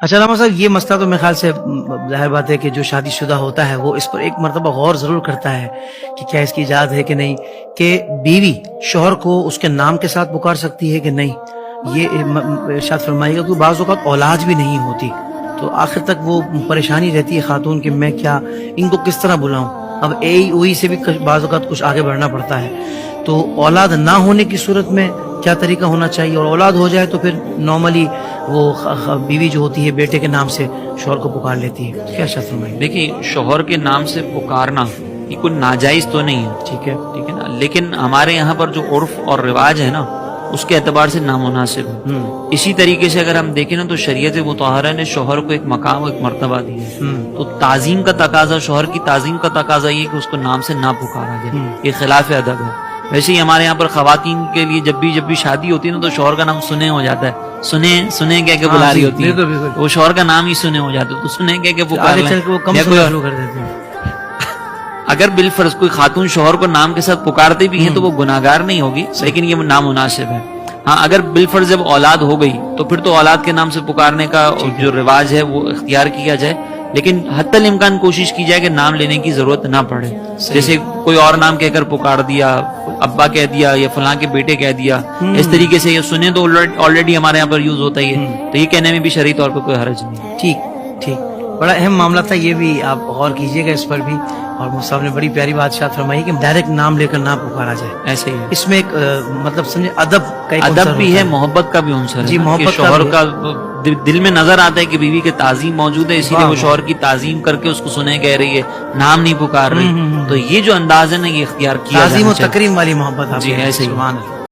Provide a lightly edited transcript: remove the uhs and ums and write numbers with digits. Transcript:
اچھا علامہ صاحب، یہ مسئلہ تو میرے خیال سے ظاہر بات ہے کہ جو شادی شدہ ہوتا ہے وہ اس پر ایک مرتبہ غور ضرور کرتا ہے کہ کیا اس کی اجازت ہے کہ نہیں، کہ بیوی شوہر کو اس کے نام کے ساتھ پکار سکتی ہے کہ نہیں. یہ ارشاد فرمائیے گا کہ بعض اوقات اولاد بھی نہیں ہوتی تو آخر تک وہ پریشانی رہتی ہے خاتون کہ میں کیا ان کو کس طرح بلاؤں. اب اے اوئی سے بھی بعض اوقات کچھ آگے بڑھنا پڑتا ہے. تو اولاد نہ ہونے کی صورت میں کیا طریقہ ہونا چاہیے، اور اولاد ہو جائے تو پھر نارملی وہ بیوی جو ہوتی ہے بیٹے کے نام سے شوہر کو پکار لیتی ہے، کیا شرط فرمائیں؟ دیکھیے، شوہر کے نام سے پکارنا یہ کوئی ناجائز تو نہیں ہے، ٹھیک ہے. ٹھیک ہے نا، لیکن ہمارے یہاں پر جو عرف اور رواج ہے نا اس کے اعتبار سے نامناسب ہے. اسی طریقے سے اگر ہم دیکھیں نا تو شریعت مطہرہ نے شوہر کو ایک مقام و ایک مرتبہ دی ہے. تو تعظیم کا تقاضا، شوہر کی تعظیم کا تقاضا یہ کہ اس کو نام سے نہ پکارا جائے، یہ خلاف ادب ہے. ویسے ہی ہمارے یہاں پر خواتین کے لیے جب بھی شادی ہوتی ہے نا تو شوہر کا نام سنے ہو جاتا ہے. سنے کہہ کے بلا رہی ہوتی ہے، وہ شوہر کا نام ہی سنے ہو جاتا ہے، تو سنے کہہ کے پکار لیں. اگر بالفرض کوئی خاتون شوہر کو نام کے ساتھ پکارتے بھی ہیں تو وہ گناہگار نہیں ہوگی، لیکن یہ نامناسب ہے. ہاں، اگر بالفرض جب اولاد ہو گئی تو پھر تو اولاد کے نام سے پکارنے کا جو رواج ہے وہ اختیار کیا جائے، لیکن حتی الامکان کوشش کی جائے کہ نام لینے کی ضرورت نہ پڑے. جیسے کوئی اور نام کہہ کر پکار دیا، ابا کہہ دیا یا فلاں کے بیٹے کہہ دیا، اس طریقے سے یہ سنے تو آلریڈی ہمارے یہاں پر یوز ہوتا ہی ہے، تو یہ کہنے میں بھی شرعی طور پر کوئی حرج نہیں. ٹھیک، بڑا اہم معاملہ تھا یہ بھی، آپ غور کیجئے گا اس پر بھی. اور مصعب نے بڑی پیاری بات ارشاد فرمائی کہ ڈائریکٹ نام لے کر نہ پکارا جائے. ایسے ہی ہے. اس میں ایک مطلب سمجھے ادب کا ایک ادب بھی ہے، محبت کا بھی عنصر ہے. جی، محبت کہ شوہر کا دل میں نظر آتا ہے کہ بیوی کے تعظیم موجود ہے، اسی لیے وہ شوہر کی تعظیم کر کے اس کو سنے کہہ رہی ہے، نام نہیں پکار رہی. تو یہ جو انداز ہے نا یہ اختیار کیا تعظیم و تکریم والی محبت. جی ایسے ہی. سبحان اللہ.